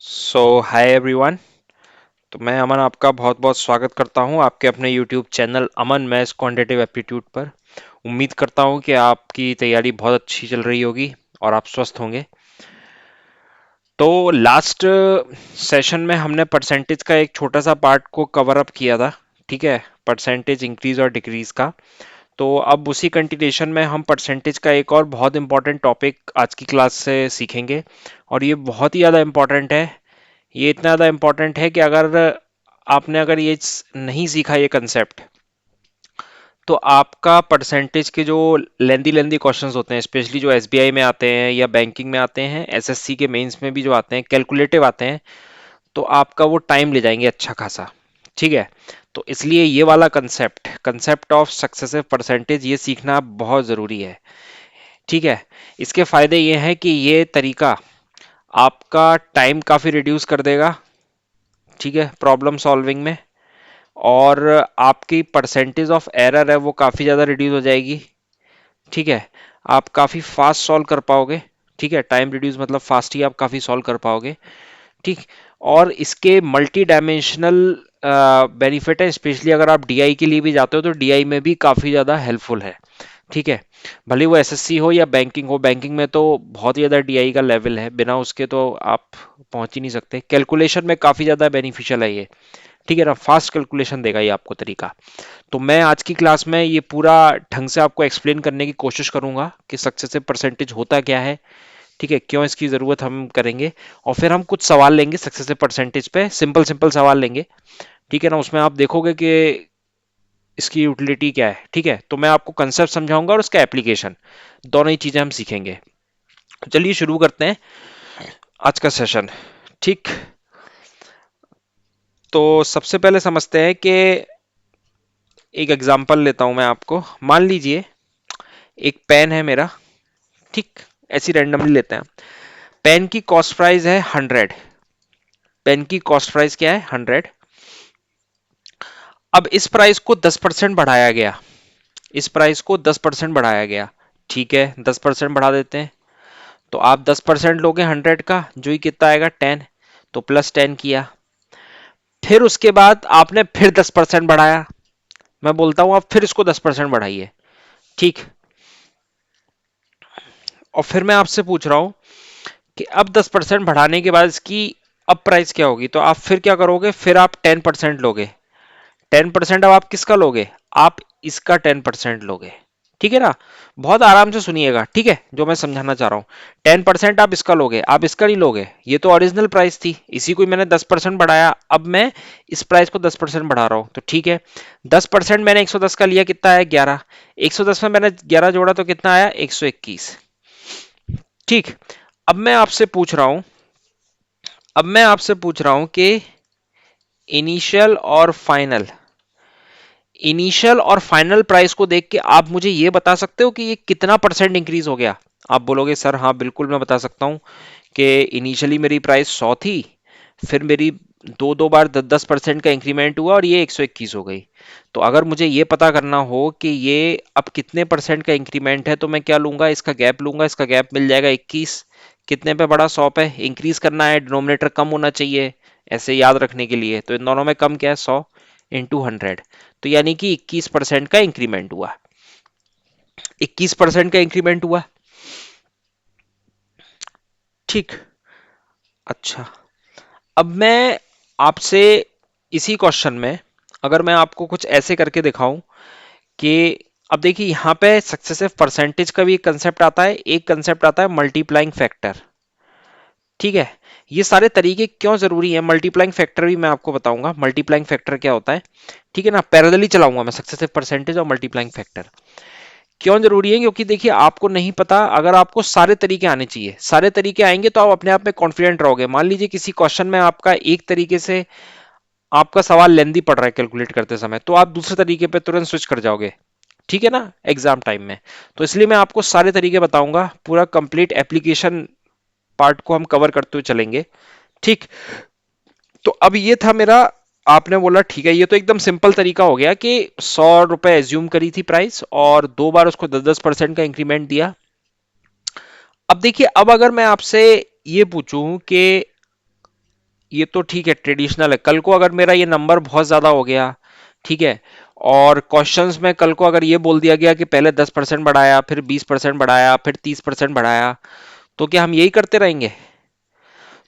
Hi everyone. तो मैं अमन आपका बहुत बहुत स्वागत करता हूं आपके अपने यूट्यूब चैनल अमन मैथ्स क्वांटिटेटिव एप्टीट्यूड पर। उम्मीद करता हूं कि आपकी तैयारी बहुत अच्छी चल रही होगी और आप स्वस्थ होंगे। तो लास्ट सेशन में हमने परसेंटेज का एक छोटा सा पार्ट को कवर अप किया था। ठीक है, परसेंटेज इंक्रीज और डिक्रीज का। तो अब उसी कंटिन्यूशन में हम परसेंटेज का एक और बहुत इंपॉर्टेंट टॉपिक आज की क्लास से सीखेंगे। और ये बहुत ही ज़्यादा इंपॉर्टेंट है। ये इतना ज़्यादा इम्पोर्टेंट है कि अगर ये नहीं सीखा ये कंसेप्ट, तो आपका परसेंटेज के जो लेंदी लेंदी क्वेश्चंस होते हैं, स्पेशली जो एसबीआई में आते हैं या बैंकिंग में आते हैं, एसएससी के मेंस में भी जो आते हैं, कैलकुलेटिव आते हैं, तो आपका वो टाइम ले जाएंगे अच्छा खासा। ठीक है, तो इसलिए ये वाला concept concept of successive percentage ये सीखना बहुत ज़रूरी है। ठीक है, इसके फायदे ये हैं कि ये तरीका आपका टाइम काफ़ी रिड्यूस कर देगा। ठीक है, प्रॉब्लम सॉल्विंग में। और आपकी परसेंटेज ऑफ एरर है वो काफ़ी ज़्यादा रिड्यूस हो जाएगी। ठीक है, आप काफ़ी फास्ट सॉल्व कर पाओगे। ठीक है, टाइम रिड्यूस मतलब फास्ट ही आप काफ़ी सॉल्व कर पाओगे। ठीक। और इसके मल्टी डायमेंशनल बेनिफिट है, स्पेशली अगर आप डीआई के लिए भी जाते हो तो डीआई में भी काफ़ी ज़्यादा हेल्पफुल है। ठीक है, भले वो एसएससी हो या बैंकिंग हो, बैंकिंग में तो बहुत ही ज़्यादा डीआई का लेवल है, बिना उसके तो आप पहुंच ही नहीं सकते। कैलकुलेशन में काफ़ी ज़्यादा बेनिफिशियल है ये। ठीक है ना, फास्ट कैलकुलेशन देगा ये आपको तरीका। तो मैं आज की क्लास में ये पूरा ढंग से आपको एक्सप्लेन करने की कोशिश करूंगा कि सक्सेसिव परसेंटेज होता क्या है। ठीक है, क्यों इसकी ज़रूरत हम करेंगे। और फिर हम कुछ सवाल लेंगे सक्सेसिव परसेंटेज पे, सिंपल सिंपल सवाल लेंगे। ठीक है ना, उसमें आप देखोगे कि इसकी यूटिलिटी क्या है। ठीक है, तो मैं आपको कंसेप्ट समझाऊंगा और उसका एप्लीकेशन, दोनों ही चीज़ें हम सीखेंगे। तो चलिए शुरू करते हैं आज का सेशन। ठीक, तो सबसे पहले समझते हैं कि एक एग्जांपल लेता हूं मैं आपको। मान लीजिए एक पेन है मेरा। ठीक, ऐसी रैंडमली लेते हैं। पेन की कॉस्ट प्राइस है 100। पेन की कॉस्ट प्राइस क्या है? 100। अब इस प्राइस को 10% बढ़ाया गया। इस प्राइस को 10% बढ़ाया गया। ठीक है, 10% बढ़ा देते हैं। तो आप 10% लोगे 100 का, जो ही कितना आएगा 10। तो +10 किया। फिर उसके बाद आपने फिर 10% बढ़ाया। मैं बोलता हूं आप फिर इसको 10% बढ़ाइए। ठीक। और फिर मैं आपसे पूछ रहा हूं कि अब 10% बढ़ाने के बाद इसकी अब प्राइस क्या होगी। तो आप फिर क्या करोगे? फिर आप 10% लोगे। 10% अब आप किसका लोगे? आप इसका 10% लोगे। ठीक है ना, बहुत आराम से सुनिएगा। ठीक है, जो मैं समझाना चाह रहा हूं, 10% आप इसका लोगे, आप इसका नहीं लोगे। ये तो ओरिजिनल प्राइस थी, इसी को मैंने 10% बढ़ाया। अब मैं इस प्राइस को 10% बढ़ा रहा हूं। तो ठीक है, 10% मैंने 110 का लिया, कितना आया? 11। 110 में मैंने 11 जोड़ा तो कितना आया? 121। ठीक। अब मैं आपसे पूछ रहा हूं अब मैं आपसे पूछ रहा हूं कि इनिशियल और फाइनल इनिशियल और फाइनल प्राइस को देख के आप मुझे ये बता सकते हो कि ये कितना परसेंट इंक्रीज हो गया। आप बोलोगे सर हाँ बिल्कुल मैं बता सकता हूं कि इनिशियली मेरी प्राइस 100 थी, फिर मेरी दो दो बार 10-10% का इंक्रीमेंट हुआ और ये 121 हो गई। तो अगर मुझे ये पता करना हो कि ये अब कितने परसेंट का इंक्रीमेंट है, तो मैं क्या लूंगा? इसका गैप लूंगा। इसका गैप मिल जाएगा 21। कितने पे बढ़ा? 100 पे। इंक्रीज करना है, डिनोमिनेटर कम होना चाहिए ऐसे याद रखने के लिए। तो इन दोनों में कम क्या है? 100 इंटू 100। तो यानी कि 21% का इंक्रीमेंट हुआ। 21% का इंक्रीमेंट हुआ। ठीक। अच्छा, अब मैं आपसे इसी क्वेश्चन में अगर मैं आपको कुछ ऐसे करके दिखाऊं कि अब देखिए यहां पे सक्सेसिव परसेंटेज का भी एक कंसेप्ट आता है, एक कंसेप्ट आता है मल्टीप्लाइंग फैक्टर। ठीक है, ये सारे तरीके क्यों जरूरी है, मल्टीप्लाइंग फैक्टर भी मैं आपको बताऊंगा। मल्टीप्लाइंग फैक्टर क्या होता है? ठीक है ना, पैरेलली चलाऊंगा मैं सक्सेसिव परसेंटेज और मल्टीप्लाइंग फैक्टर। क्यों जरूरी है? क्योंकि देखिए आपको नहीं पता, अगर आपको सारे तरीके आने चाहिए, सारे तरीके आएंगे तो आप अपने आप में कॉन्फिडेंट रहोगे। मान लीजिए किसी क्वेश्चन में आपका एक तरीके से आपका सवाल लेंदी पड़ रहा है कैलकुलेट करते समय, तो आप दूसरे तरीके पे तुरंत स्विच कर जाओगे। ठीक है ना, एग्जाम टाइम में। तो इसलिए मैं आपको सारे तरीके बताऊंगा, पूरा कंप्लीट एप्लीकेशन पार्ट को हम कवर करते हुए चलेंगे। ठीक। तो अब ये था मेरा, आपने बोला ठीक है, ये तो एकदम सिंपल तरीका हो गया कि 100 रुपए एज्यूम करी थी प्राइस और दो बार उसको 10-10% का इंक्रीमेंट दिया। अब देखिए, अब अगर मैं आपसे ये पूछूं कि ये तो ठीक है, ट्रेडिशनल है। कल को अगर मेरा ये नंबर बहुत ज्यादा हो गया, ठीक है, और क्वेश्चंस में कल को अगर ये बोल दिया गया कि पहले 10% बढ़ाया, फिर 20% बढ़ाया, फिर 30% बढ़ाया, तो क्या हम यही करते रहेंगे?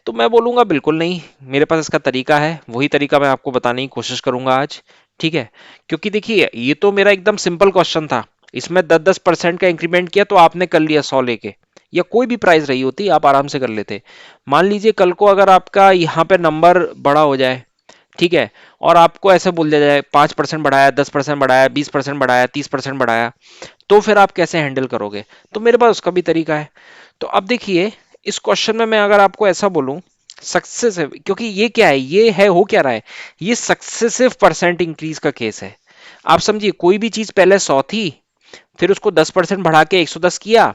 तो मैं बोलूंगा बिल्कुल नहीं। मेरे पास इसका तरीका है, वही तरीका मैं आपको बताने की कोशिश करूंगा आज। ठीक है, क्योंकि देखिए ये तो मेरा एकदम सिंपल क्वेश्चन था। इसमें 10-10% का इंक्रीमेंट किया तो आपने कर लिया 100 लेके, या कोई भी प्राइस रही होती आप आराम से कर लेते। मान लीजिए कल को अगर आपका यहाँ पे नंबर बड़ा हो जाए, ठीक है, और आपको ऐसे बोल दिया जाए 5% बढ़ाया, 10% बढ़ाया, 20% बढ़ाया, 30% बढ़ाया, तो फिर आप कैसे हैंडल करोगे? तो मेरे पास उसका भी तरीका है। तो अब देखिए, इस क्वेश्चन में मैं अगर आपको ऐसा बोलूं, सक्सेसिव, क्योंकि ये क्या है, ये है हो क्या रहा है, ये सक्सेसिव परसेंट इंक्रीज का केस है। आप समझिए, कोई भी चीज पहले 100 थी, फिर उसको 10% बढ़ा के 110 किया,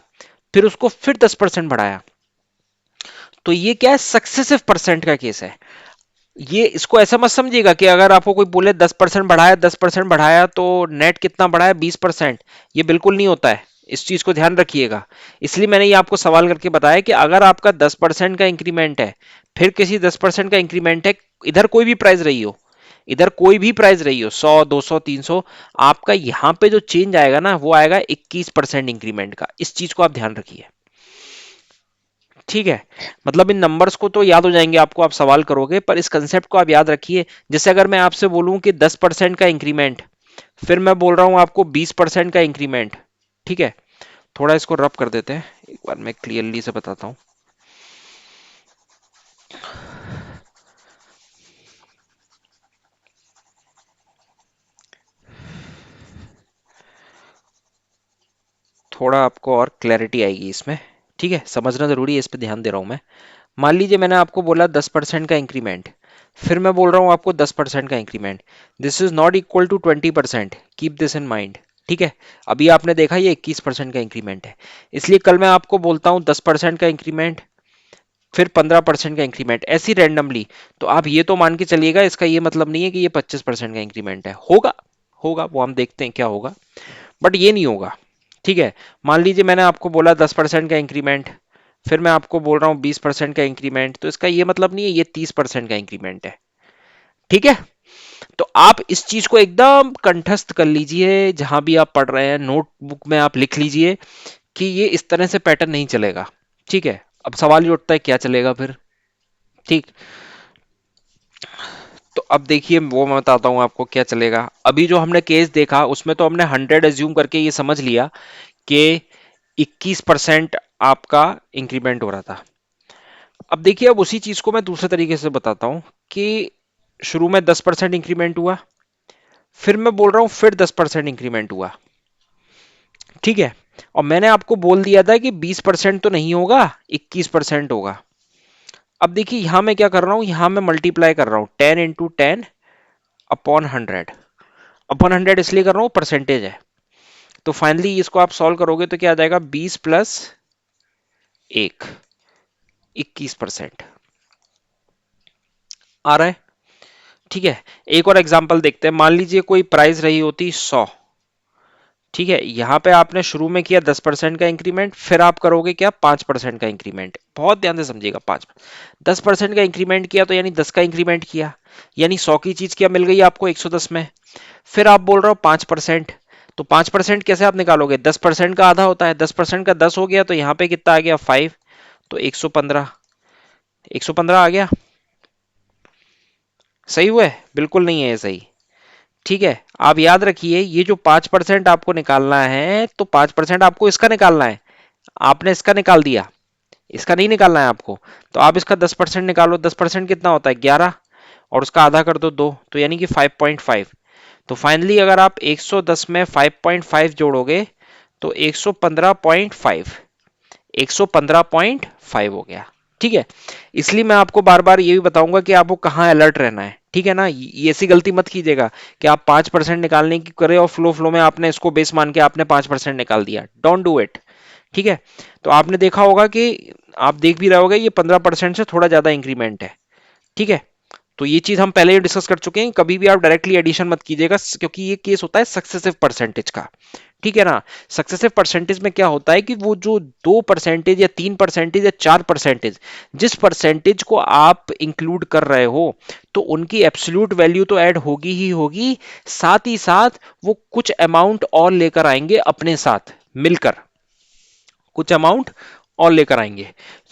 फिर उसको फिर 10% बढ़ाया, तो ये क्या है, सक्सेसिव परसेंट का केस है। ये इसको ऐसा मत समझिएगा कि अगर आपको कोई बोले 10% बढ़ाया, 10% बढ़ाया तो नेट कितना बढ़ाया, 20%। ये बिल्कुल नहीं होता है, इस चीज को ध्यान रखिएगा। इसलिए मैंने ये आपको सवाल करके बताया कि अगर आपका 10% का इंक्रीमेंट है, फिर किसी 10% का इंक्रीमेंट है, इधर कोई भी प्राइस रही हो, इधर कोई भी प्राइस रही हो, 100, 200, 300, आपका यहां पे जो चेंज आएगा ना, वो आएगा 21% इंक्रीमेंट का। इस चीज को आप ध्यान रखिए। ठीक है, मतलब इन नंबर्स को तो याद हो जाएंगे आपको, आप सवाल करोगे, पर इस कंसेप्ट को आप याद रखिए। जैसे अगर मैं आपसे बोलूं कि 10% का इंक्रीमेंट, फिर मैं बोल रहा हूं आपको 20% का इंक्रीमेंट, ठीक है, थोड़ा इसको रब कर देते हैं, एक बार मैं क्लियरली से बताता हूं। थोड़ा आपको और क्लैरिटी आएगी इसमें। ठीक है, समझना जरूरी है, इस पे ध्यान दे रहा हूं मैं। मान लीजिए मैंने आपको बोला 10% का इंक्रीमेंट, फिर मैं बोल रहा हूं आपको 10% का increment, this is not equal to 20%, keep this in mind. ठीक है, अभी आपने देखा ये 21% का इंक्रीमेंट है, इसलिए कल मैं आपको बोलता हूं 10% का इंक्रीमेंट, फिर 15% का इंक्रीमेंट, ऐसी रैंडमली, तो आप ये तो मान के चलिएगा, इसका ये मतलब नहीं है कि ये 25% का इंक्रीमेंट है। होगा, होगा, वो हम देखते हैं क्या होगा, बट ये नहीं होगा। ठीक है, मान लीजिए मैंने आपको बोला 10% का इंक्रीमेंट, फिर मैं आपको बोल रहा हूँ 20% का इंक्रीमेंट, तो इसका ये मतलब नहीं है ये 30% का इंक्रीमेंट है। ठीक है, तो आप इस चीज को एकदम कंठस्थ कर लीजिए, जहां भी आप पढ़ रहे हैं नोटबुक में आप लिख लीजिए कि ये इस तरह से पैटर्न नहीं चलेगा। ठीक है, अब सवाल ये उठता है क्या चलेगा फिर। ठीक, तो अब देखिए वो मैं बताता हूं आपको क्या चलेगा। अभी जो हमने केस देखा उसमें तो हमने 100 एज्यूम करके ये समझ लिया कि 21% आपका इंक्रीमेंट हो रहा था। अब देखिए, अब उसी चीज को मैं दूसरे तरीके से बताता हूं कि शुरू में 10% इंक्रीमेंट हुआ, फिर मैं बोल रहा हूं फिर 10% इंक्रीमेंट हुआ। ठीक है, और मैंने आपको बोल दिया था कि 20% तो नहीं होगा, 21% होगा। अब देखिए यहां मैं क्या कर रहा हूं, यहां मैं मल्टीप्लाई कर रहा हूं 10 × 10 अपॉन 100। अपॉन 100 इसलिए कर रहा हूं, परसेंटेज है। तो फाइनली इसको आप सॉल्व करोगे तो क्या आ जाएगा, 20 + 1, 21% आ रहा है। ठीक है, एक और एग्जांपल देखते हैं। मान लीजिए कोई प्राइस रही होती 100, ठीक है, यहां पे आपने शुरू में किया 10% का इंक्रीमेंट, फिर आप करोगे क्या, 5% का इंक्रीमेंट। बहुत ध्यान से समझिएगा, 10% का इंक्रीमेंट किया तो यानी 10 का इंक्रीमेंट किया, यानी 100 की चीज क्या मिल गई आपको 110 में। फिर आप बोल रहे हो 5%, तो 5% कैसे आप निकालोगे, 10% का आधा होता है, 10% का 10 हो गया, तो यहाँ पे कितना आ गया 5, तो 115, 115 आ गया। सही हुआ है? बिल्कुल नहीं है ये सही। ठीक है, आप याद रखिए ये जो 5% आपको निकालना है, तो 5% आपको इसका निकालना है, आपने इसका निकाल दिया, इसका नहीं निकालना है आपको। तो आप इसका 10% निकालो, 10% कितना होता है 11, और उसका आधा कर दो 2, तो यानी कि 5.5। तो फाइनली अगर आप 110 में 5.5 जोड़ोगे तो 115.5, 115.5 हो गया। ठीक है, इसलिए मैं आपको बार बार ये भी बताऊंगा कि आपको कहाँ अलर्ट रहना है। ठीक है ना, ये ऐसी गलती मत कीजिएगा कि आप 5% निकालने की करें और फ्लो फ्लो में आपने इसको बेस मान के आपने 5% निकाल दिया। Don't do it. ठीक है, तो आपने देखा होगा कि आप देख भी रहे होगे ये 15% से थोड़ा ज्यादा इंक्रीमेंट है। ठीक है, तो ये चीज हम पहले ही डिस्कस कर चुके हैं, कभी भी आप डायरेक्टली एडिशन मत कीजिएगा, क्योंकि ये केस होता है सक्सेसिव परसेंटेज का। ठीक है ना। सक्सेसिव परसेंटेज में क्या होता है कि वो जो 2% या 3% या 4%, जिस परसेंटेज को आप इंक्लूड कर रहे हो, तो उनकी एब्सोल्यूट वैल्यू तो ऐड होगी ही होगी, साथ ही साथ वो कुछ अमाउंट और लेकर आएंगे अपने साथ मिलकर, कुछ अमाउंट और लेकर आएंगे।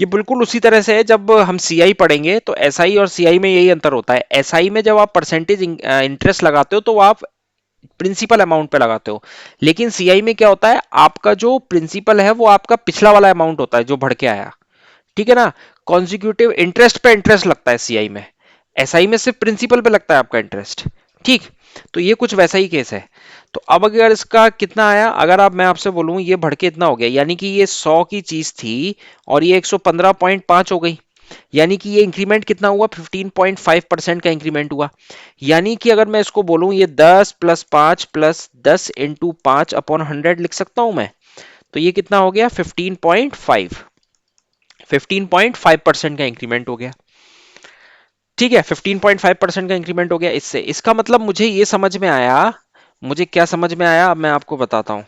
ये बिल्कुल उसी तरह से है जब हम सीआई पढ़ेंगे, तो एसआई और सीआई में यही अंतर होता है। एसआई में जब आप परसेंटेज इंटरेस्ट लगाते हो, तो आप प्रिंसिपल अमाउंट पे लगाते हो, लेकिन सीआई में क्या होता है, आपका जो प्रिंसिपल है वो आपका पिछला वाला अमाउंट होता है जो बढ़ के आया। ठीक है ना। कॉन्जिक्यूटिव इंटरेस्ट पे इंटरेस्ट लगता है सीआई में, एसआई में सिर्फ प्रिंसिपल पे लगता है आपका इंटरेस्ट। ठीक। तो ये कुछ वैसा ही केस है। तो अब अगर इसका कितना आया, अगर आप मैं आपसे बोलूं ये बढ़ के इतना हो गया, यानी कि ये 100 की चीज थी और ये 115.5 हो गई, यानी कि ये इंक्रीमेंट कितना हुआ, 15.5% का इंक्रीमेंट हुआ। यानी कि अगर मैं इसको बोलूं ये 10 प्लस 5 प्लस 10 इंटू 5/100 लिख सकता हूं मैं। तो ये कितना हो गया, 15.5% का इंक्रीमेंट हो गया। ठीक है, 15.5% का इंक्रीमेंट हो गया इससे। इसका मतलब मुझे ये समझ में आया, मुझे क्या समझ में आया, अब मैं आपको बताता हूं।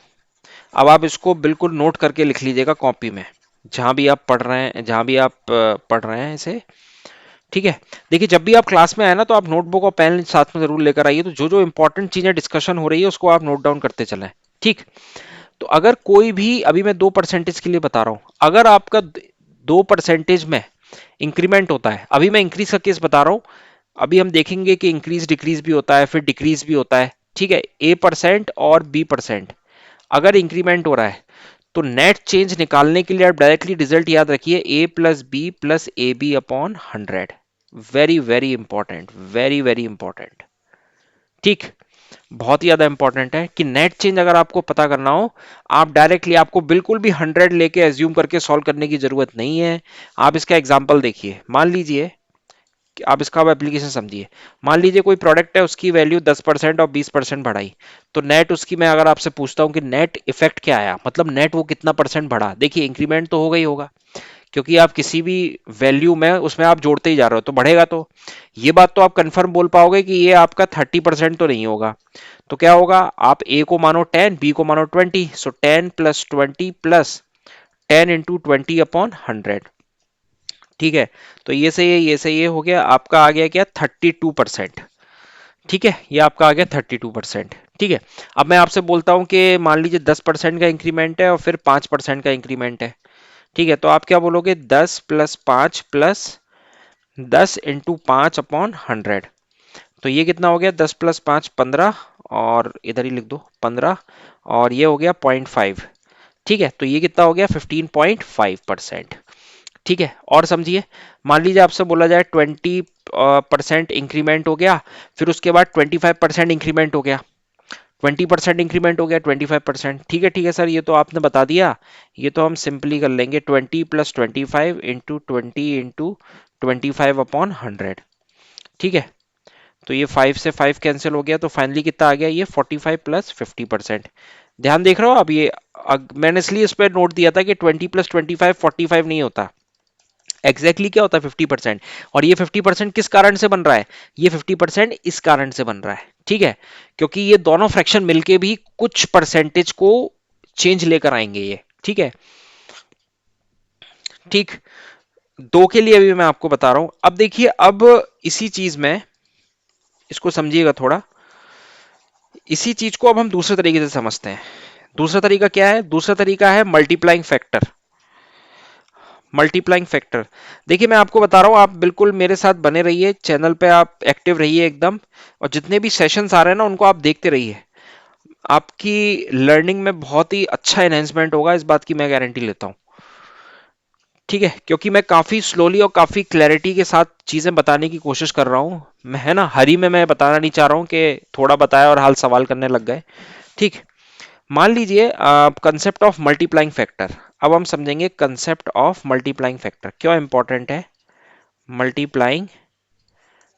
अब आप इसको बिल्कुल नोट करके लिख लीजिएगा कॉपी में, जहां भी आप पढ़ रहे हैं, जहां भी आप पढ़ रहे हैं इसे। ठीक है। देखिए, जब भी आप क्लास में आए ना, तो आप नोटबुक और पेन साथ में जरूर लेकर आइए, तो जो जो इंपॉर्टेंट चीजें डिस्कशन हो रही है उसको आप नोट डाउन करते चलें। ठीक। तो अगर कोई भी, अभी मैं 2% के लिए बता रहा हूं, अगर आपका 2% में इंक्रीमेंट होता है, अभी मैं इंक्रीज का केस बता रहा हूं, अभी हम देखेंगे कि इंक्रीज डिक्रीज भी होता है, फिर डिक्रीज भी होता है। ठीक है। A% और B% अगर इंक्रीमेंट हो रहा है, तो नेट चेंज निकालने के लिए आप डायरेक्टली रिजल्ट याद रखिए, A+B+AB/100। Very very important, very very important. ठीक। बहुत ही ज्यादा इंपॉर्टेंट है कि नेट चेंज अगर आपको पता करना हो, आप डायरेक्टली, आपको बिल्कुल भी 100 लेके एज्यूम करके सॉल्व करने की जरूरत नहीं है। आप इसका एग्जांपल देखिए, मान लीजिए कि आप इसका एप्लीकेशन समझिए। मान लीजिए कोई प्रोडक्ट है, उसकी वैल्यू 10% और 20% बढ़ाई, तो नेट उसकी, मैं अगर आपसे पूछता हूं कि नेट इफेक्ट क्या आया, मतलब नेट वो कितना परसेंट बढ़ा, देखिए इंक्रीमेंट तो होगा ही होगा, क्योंकि आप किसी भी वैल्यू में उसमें आप जोड़ते ही जा रहे हो तो बढ़ेगा। तो ये बात तो आप कंफर्म बोल पाओगे कि ये आपका 30% तो नहीं होगा। तो क्या होगा, आप ए को मानो 10, बी को मानो 20, सो 10 + 20 + 10 इंटू 20/100। ठीक है। तो ये हो गया, आपका आ गया क्या, 32%। ठीक है, ये आपका आ गया 32%। ठीक है। अब मैं आपसे बोलता हूं कि मान लीजिए 10% का इंक्रीमेंट है और फिर 5% का इंक्रीमेंट है। ठीक है। तो आप क्या बोलोगे, 10 + 5 + 10 इंटू 5/100। तो ये कितना हो गया, 10 + 5 15, और इधर ही लिख दो 15, और ये हो गया 0.5। ठीक है। तो ये कितना हो गया, 15.5%। ठीक है। और समझिए, मान लीजिए आपसे बोला जाए 20% इंक्रीमेंट हो गया, फिर उसके बाद 25% इंक्रीमेंट हो गया, 20% इंक्रीमेंट हो गया, 25%। ठीक है, ठीक है सर, ये तो आपने बता दिया, ये तो हम सिंपली कर लेंगे, 20 + 25 इंटू 20 इंटू 25/100। ठीक है। तो ये 5 से 5 कैंसिल हो गया, तो फाइनली कितना आ गया, ये 45 + 50%। ध्यान देख रहे हो अब ये, मैंने इसलिए इस पर नोट दिया था कि 20 + 25 45 नहीं होता, एग्जैक्टली क्या होता है 50%। और ये 50% किस कारण से बन रहा है, ये 50% इस कारण से बन रहा है। ठीक है। क्योंकि ये दोनों फ्रैक्शन मिलके भी कुछ परसेंटेज को चेंज लेकर आएंगे ये। ठीक है। ठीक। दो के लिए अभी मैं आपको बता रहा हूं। अब देखिए, अब इसी चीज में इसको समझिएगा थोड़ा, इसी चीज को अब हम दूसरे तरीके से समझते हैं। दूसरा तरीका क्या है, दूसरा तरीका है मल्टीप्लाइंग फैक्टर। मल्टीप्लाइंग फैक्टर, देखिए मैं आपको बता रहा हूं, आप बिल्कुल मेरे साथ बने रहिए, चैनल पे आप एक्टिव रहिए एकदम, और जितने भी सेशंस आ रहे हैं ना उनको आप देखते रहिए। आपकी लर्निंग में बहुत ही अच्छा एनहेंसमेंट होगा, इस बात की मैं गारंटी लेता हूं। ठीक है। क्योंकि मैं काफी स्लोली और काफी क्लैरिटी के साथ चीजें बताने की कोशिश कर रहा हूं, मैं है ना, हरी में मैं बताना नहीं चाह रहा हूं कि थोड़ा बताया और हाल सवाल करने लग गए। ठीक। मान लीजिए कंसेप्ट ऑफ मल्टीप्लाइंग फैक्टर, अब हम समझेंगे कंसेप्ट ऑफ मल्टीप्लाइंग फैक्टर क्यों इंपॉर्टेंट है। मल्टीप्लाइंग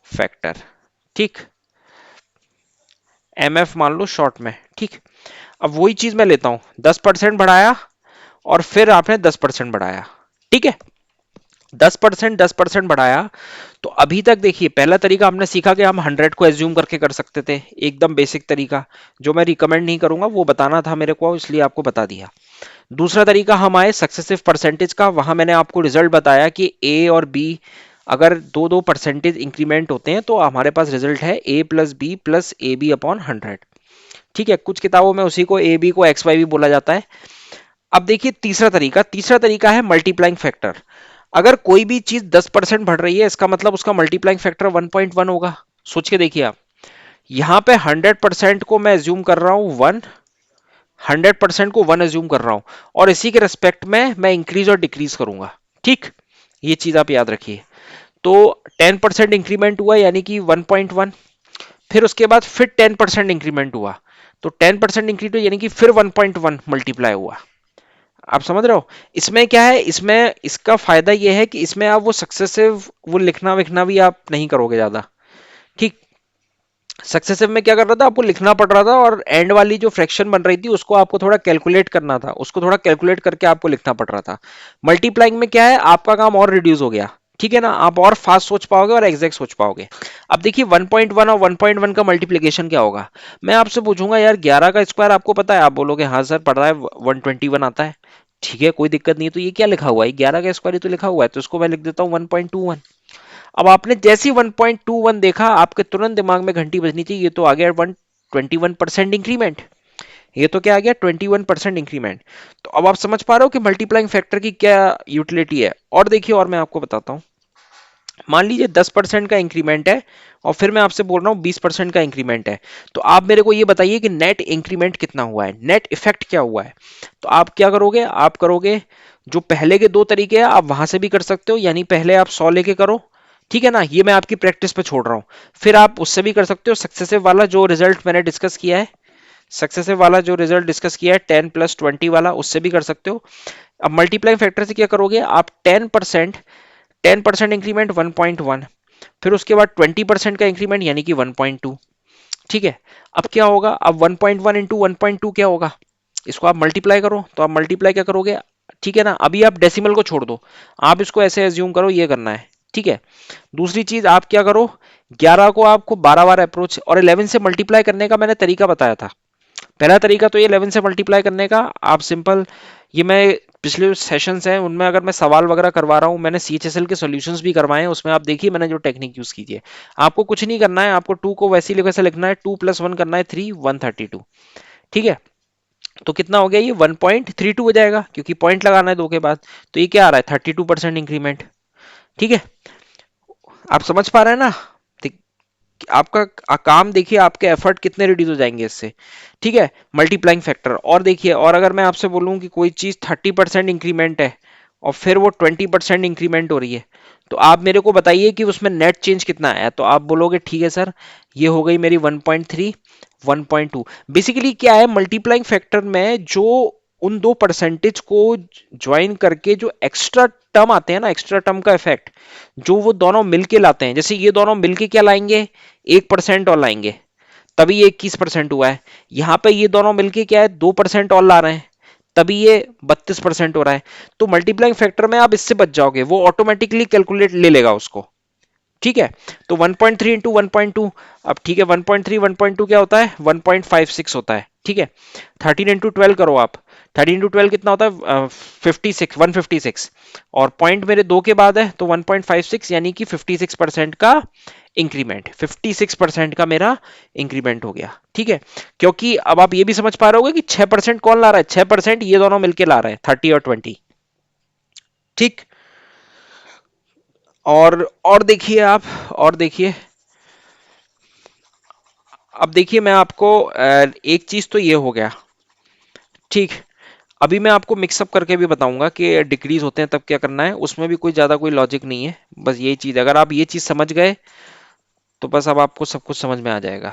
फैक्टर, ठीक, MF मान लो शॉर्ट में। ठीक। अब वही चीज मैं लेता हूं, 10% बढ़ाया और फिर आपने 10% बढ़ाया। ठीक है। 10% बढ़ाया। तो अभी तक देखिए, पहला तरीका हमने सीखा कि हम 100 को एज्यूम करके कर सकते थे, एकदम बेसिक तरीका, जो मैं रिकमेंड नहीं करूंगा, वो बताना था मेरे को इसलिए आपको बता दिया। दूसरा तरीका हम आए सक्सेसिव परसेंटेज का। वहां मैंने आपको रिजल्ट बताया कि ए और बी अगर दो दो परसेंटेज इंक्रीमेंट होते हैं तो हमारे पास रिजल्ट है A plus B plus A B upon 100। ठीक है, कुछ किताबों में उसी को ए बी को एक्स वाई भी बोला जाता है। अब देखिए तीसरा तरीका है मल्टीप्लाइंग फैक्टर। अगर कोई भी चीज 10% बढ़ रही है, इसका मतलब उसका मल्टीप्लाइंग फैक्टर 1.1 होगा। सोच के देखिए आप, यहां पे 100% को मैं एज्यूम कर रहा हूं 1, 100% को 1 एज्यूम कर रहा हूं, और इसी के रेस्पेक्ट में मैं इंक्रीज और डिक्रीज करूंगा। ठीक, ये चीज आप याद रखिए। तो 10% इंक्रीमेंट हुआ यानी कि 1.1, फिर उसके बाद फिर 10% इंक्रीमेंट हुआ, तो 10% इंक्रीज हुआ यानी कि फिर 1.1 मल्टीप्लाई हुआ। आप समझ रहे हो? इसमें क्या है, इसमें इसका फायदा यह है कि इसमें आप वो सक्सेसिव वो लिखना विखना भी आप नहीं करोगे ज्यादा। ठीक, सक्सेसिव में क्या कर रहा था, आपको लिखना पड़ रहा था, और एंड वाली जो फ्रैक्शन बन रही थी उसको आपको थोड़ा कैलकुलेट करना था, उसको थोड़ा कैलकुलेट करके आपको लिखना पड़ रहा था। मल्टीप्लाइंग में क्या है, आपका काम और रिड्यूस हो गया। ठीक है ना, आप और फास्ट सोच पाओगे और एग्जैक्ट सोच पाओगे। अब देखिए 1.1 और 1.1 का मल्टीप्लीकेशन क्या होगा। मैं आपसे पूछूंगा यार 11 का स्क्वायर आपको पता है, आप बोलोगे हाँ सर पता है 121 आता है। ठीक है, कोई दिक्कत नहीं है। तो ये क्या लिखा हुआ है, 11 का स्क्वायर ही तो लिखा हुआ है, तो इसको मैं लिख देता हूँ 1.21। अब आपने जैसी 1.21 देखा, आपके तुरंत दिमाग में घंटी बजनी चाहिए, ये तो आ गया 121% इंक्रीमेंट। ये तो क्या आ गया, 21% इंक्रीमेंट। तो अब आप समझ पा रहे हो कि मल्टीप्लाइंग फैक्टर की क्या यूटिलिटी है। और देखिए, और मैं आपको बताता हूं, मान लीजिए 10% का इंक्रीमेंट है, और फिर मैं आपसे बोल रहा हूँ 20% का इंक्रीमेंट है। तो आप मेरे को ये बताइए कि नेट इंक्रीमेंट कितना हुआ है, नेट इफेक्ट क्या हुआ है। तो आप क्या करोगे, आप करोगे जो पहले के दो तरीके हैं आप वहां से भी कर सकते हो, यानी पहले आप 100 लेके करो। ठीक है ना, ये मैं आपकी प्रैक्टिस पे छोड़ रहा हूं। फिर आप उससे भी कर सकते हो, सक्सेसिव वाला जो रिजल्ट मैंने डिस्कस किया है, सक्सेसिव वाला जो रिजल्ट डिस्कस किया है 10 + 20 वाला, उससे भी कर सकते हो। अब मल्टीप्लाइंग फैक्टर से क्या करोगे आप, 10% इंक्रीमेंट 1.1, फिर उसके बाद 20% का इंक्रीमेंट यानी कि 1.2। ठीक है, अब क्या होगा, अब 1.1 इंटू 1.2 क्या होगा, इसको आप मल्टीप्लाई करो। तो आप मल्टीप्लाई क्या करोगे, ठीक है ना, अभी आप डेसिमल को छोड़ दो, आप इसको ऐसे एज्यूम करो ये करना है। ठीक है, दूसरी चीज आप क्या करो, 11 को आपको 12 बार अप्रोच और 11 से मल्टीप्लाई करने का मैंने तरीका बताया था। पहला तरीका तो ये 11 से मल्टीप्लाई करने का, आप सिंपल, ये मैं पिछले सेशंस हैं उनमें अगर मैं सवाल वगैरह करवा रहा हूँ, मैंने सीएचएसएल के सॉल्यूशंस भी करवाए हैं, उसमें आप देखिए मैंने जो टेक्निक यूज की है। आपको कुछ नहीं करना है, आपको 2 को वैसे लिखना है, 2 + 1 करना है 3, 132। ठीक है, तो कितना हो गया, ये 1.32 हो जाएगा, क्योंकि पॉइंट लगाना है दो के बाद। तो ये क्या आ रहा है, 32% इंक्रीमेंट। ठीक है, आप समझ पा रहे हैं ना। आपका काम देखिए, आपके एफर्ट कितने रिड्यूस हो जाएंगे इससे। ठीक है, मल्टीप्लाइंग फैक्टर। और देखिए, और अगर मैं आपसे बोलूं कि कोई चीज 30% इंक्रीमेंट है और फिर वो 20% इंक्रीमेंट हो रही है, तो आप मेरे को बताइए कि उसमें नेट चेंज कितना आया। तो आप बोलोगे ठीक है सर, ये हो गई मेरी 1.3, 1.2। बेसिकली क्या है, मल्टीप्लाइंग फैक्टर में जो उन दो परसेंटेज को ज्वाइन करके जो एक्स्ट्रा टर्म आते हैं ना, एक्स्ट्रा टर्म का इफेक्ट जो वो दोनों मिलके लाते हैं, जैसे ये दोनों मिलके क्या लाएंगे, 1% और लाएंगे, तभी ये 21% हुआ है। यहां पे ये दोनों मिलके क्या है, 2% और ला रहे हैं, तभी ये 32% हो रहा है। तो मल्टीप्लाइंग फैक्टर में आप इससे बच जाओगे, वो ऑटोमेटिकली कैलकुलेट ले लेगा उसको। ठीक है, तो 1.3 इंटू 1.2, अब ठीक है 1.3 1.2 क्या होता है, 1.56 होता है। ठीक है, 13 इंटू 12 करो आप, 13 इंटू 12 कितना होता है, 56, 156, और पॉइंट मेरे दो के बाद है तो 1.56 यानी कि 56% का इंक्रीमेंट, 56% का मेरा इंक्रीमेंट हो गया। ठीक है, क्योंकि अब आप ये भी समझ पा रहे होगे कि 6% कौन ला रहा है, 6% ये दोनों मिलके ला रहे हैं, 30 और 20। ठीक, और देखिए आप, और देखिए, अब देखिए मैं आपको एक चीज तो ये हो गया। ठीक, अभी मैं आपको मिक्सअप करके भी बताऊंगा कि डिक्रीज होते हैं तब क्या करना है, उसमें भी कोई ज्यादा कोई लॉजिक नहीं है। बस ये चीज, अगर आप ये चीज समझ गए तो बस अब आपको सब कुछ समझ में आ जाएगा।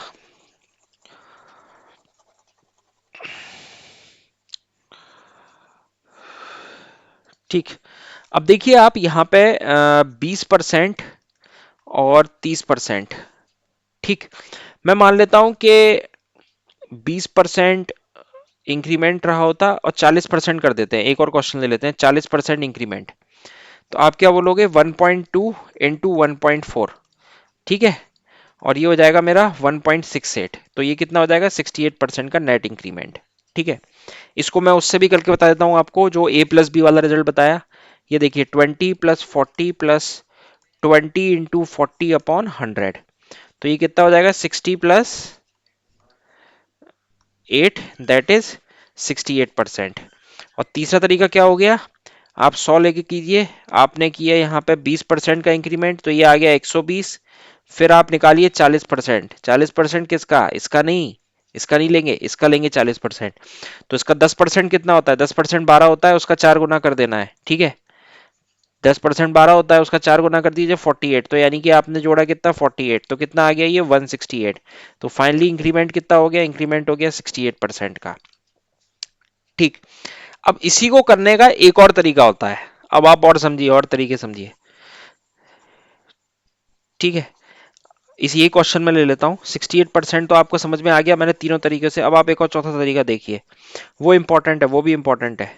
ठीक, अब देखिए आप यहाँ पे 20% और 30%। ठीक, मैं मान लेता हूं कि 20% इंक्रीमेंट रहा होता और 40% कर देते हैं, एक और क्वेश्चन ले लेते हैं, 40% इंक्रीमेंट। तो आप क्या बोलोगे 1.2 इंटू 1.4, ठीक है, और ये हो जाएगा मेरा 1.68, तो ये कितना हो जाएगा 68% का नेट इंक्रीमेंट। ठीक है, इसको मैं उससे भी करके बता देता हूं आपको, जो ए प्लस बी वाला रिजल्ट बताया। ये देखिए 20 प्लस 40 प्लस 20 इंटू 40/100, तो ये कितना हो जाएगा 60 प्लस 8, दैट इज 68%। और तीसरा तरीका क्या हो गया, आप 100 लेके कीजिए, आपने किया यहाँ पे 20% का इंक्रीमेंट, तो ये आ गया 120। फिर आप निकालिए 40%, 40% किसका, इसका नहीं, इसका नहीं लेंगे, इसका लेंगे 40%। तो इसका 10% कितना होता है, 10% 12 होता है, उसका 4 गुना कर देना है। ठीक है, 10% 12 होता है, उसका 4 गुना कर दीजिए 48, तो यानी कि आपने जोड़ा कितना 48, तो कितना आ गया ये 168। तो फाइनली इंक्रीमेंट कितना हो गया, इंक्रीमेंट हो गया 68% का। ठीक, अब इसी को करने का एक और तरीका होता है, अब आप और समझिए, और तरीके समझिए। ठीक है, इसी एक क्वेश्चन में ले लेता हूं, 68% तो आपको समझ में आ गया मैंने तीनों तरीके से। अब आप एक और चौथा तरीका देखिए, वो इंपॉर्टेंट है, वो भी इंपॉर्टेंट है।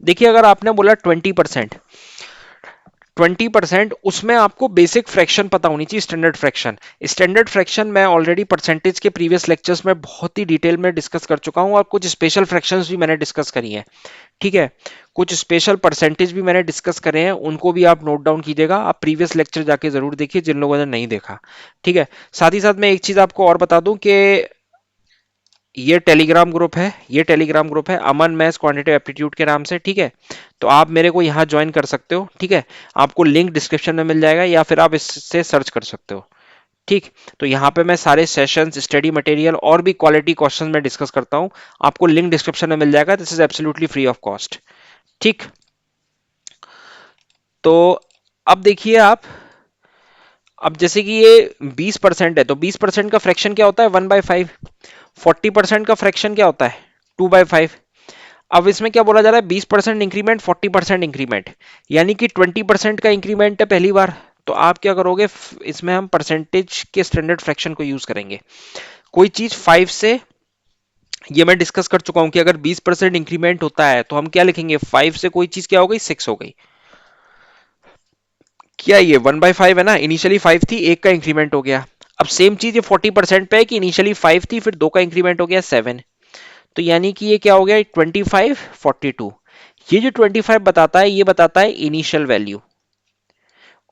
देखिए अगर आपने बोला 20%, 20% उसमें आपको बेसिक फ्रैक्शन पता होनी चाहिए, स्टैंडर्ड फ्रैक्शन। स्टैंडर्ड फ्रैक्शन मैं ऑलरेडी परसेंटेज के प्रीवियस लेक्चर्स में बहुत ही डिटेल में डिस्कस कर चुका हूं, और कुछ स्पेशल फ्रैक्शंस भी मैंने डिस्कस करी हैं। ठीक है, कुछ स्पेशल परसेंटेज भी मैंने डिस्कस करे हैं, उनको भी आप नोट डाउन कीजिएगा, आप प्रीवियस लेक्चर जाके जरूर देखिए जिन लोगों ने नहीं देखा। ठीक है, साथ ही साथ मैं एक चीज आपको और बता दूं कि ये टेलीग्राम ग्रुप है, ये टेलीग्राम ग्रुप है अमन मैथ्स क्वांटिटेटिव एप्टीट्यूड के नाम से। ठीक है, तो आप मेरे को यहाँ ज्वाइन कर सकते हो। ठीक है, आपको लिंक डिस्क्रिप्शन में मिल जाएगा, या फिर आप इससे सर्च कर सकते हो। ठीक, तो यहाँ पे मैं सारे सेशंस, स्टडी मटेरियल और भी क्वालिटी क्वेश्चन में डिस्कस करता हूँ, आपको लिंक डिस्क्रिप्शन में मिल जाएगा। This is absolutely free of cost. ठीक, तो अब देखिए आप, अब जैसे कि ये 20% है, तो 20% का फ्रैक्शन क्या होता है 1/5। 40% का फ्रैक्शन क्या होता है 2/5। अब इसमें क्या बोला जा रहा है 20% इंक्रीमेंट, 40% इंक्रीमेंट, यानी कि 20% का इंक्रीमेंट है पहली बार। तो आप क्या करोगे, इसमें हम परसेंटेज के स्टैंडर्ड फ्रैक्शन को यूज करेंगे। कोई चीज 5 से, ये मैं डिस्कस कर चुका हूं कि अगर 20% इंक्रीमेंट होता है तो हम क्या लिखेंगे, 5 से कोई चीज क्या हो गई 6 हो गई। क्या ये 1/5 है ना, इनिशियली 5 थी, एक का इंक्रीमेंट हो गया। अब सेम चीज ये 40% पे है कि इनिशियली 5 थी, फिर दो का इंक्रीमेंट हो गया 7। तो यानी कि ये क्या हो गया 25 42। ये जो 25 बताता है, ये बताता है इनिशियल वैल्यू,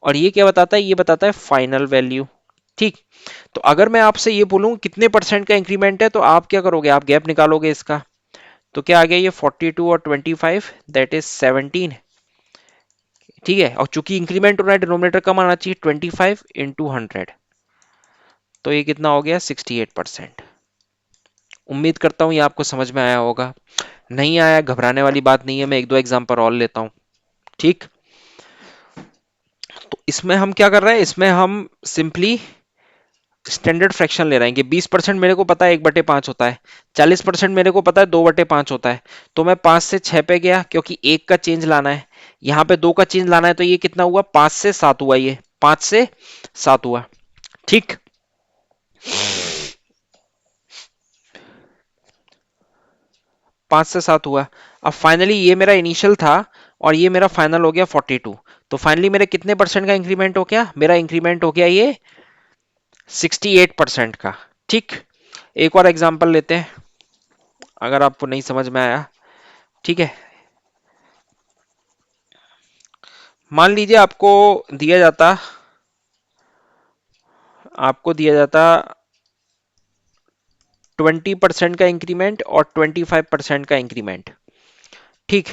और ये क्या बताता है, ये बताता है फाइनल वैल्यू। ठीक, तो अगर मैं आपसे ये बोलूं कितने परसेंट का इंक्रीमेंट है, तो आप क्या करोगे, आप गैप निकालोगे इसका। तो क्या आ गया ये 42 और 25, दैट इज 17। ठीक है, और चूंकि इंक्रीमेंट हो रहा है डिनोमिनेटर कम आना चाहिए, 25 इंटू 100, तो ये कितना हो गया 68%। उम्मीद करता हूं ये आपको समझ में आया होगा। नहीं आया घबराने वाली बात नहीं है, मैं एक दो एग्जांपल और लेता हूं। ठीक, तो इसमें हम क्या कर रहे हैं, इसमें हम सिंपली स्टैंडर्ड फ्रैक्शन ले रहे हैं कि 20% मेरे को पता है 1/5 होता है, 40% मेरे को पता है 2/5 होता है। तो मैं 5 से 6 पे गया, क्योंकि एक का चेंज लाना है, यहाँ पे दो का चेंज लाना है, तो ये कितना हुआ 5 से 7 हुआ, ये 5 से 7 हुआ। ठीक, 5 से 7 हुआ। अब फाइनली ये मेरा इनिशियल था, और ये मेरा फाइनल हो गया 42। तो फाइनली मेरे कितने परसेंट का इंक्रीमेंट हो गया, मेरा इंक्रीमेंट हो गया ये 68% का। ठीक, एक और एग्जांपल लेते हैं, अगर आपको नहीं समझ में आया। ठीक है, मान लीजिए आपको दिया जाता 20% का इंक्रीमेंट और 25% का इंक्रीमेंट। ठीक,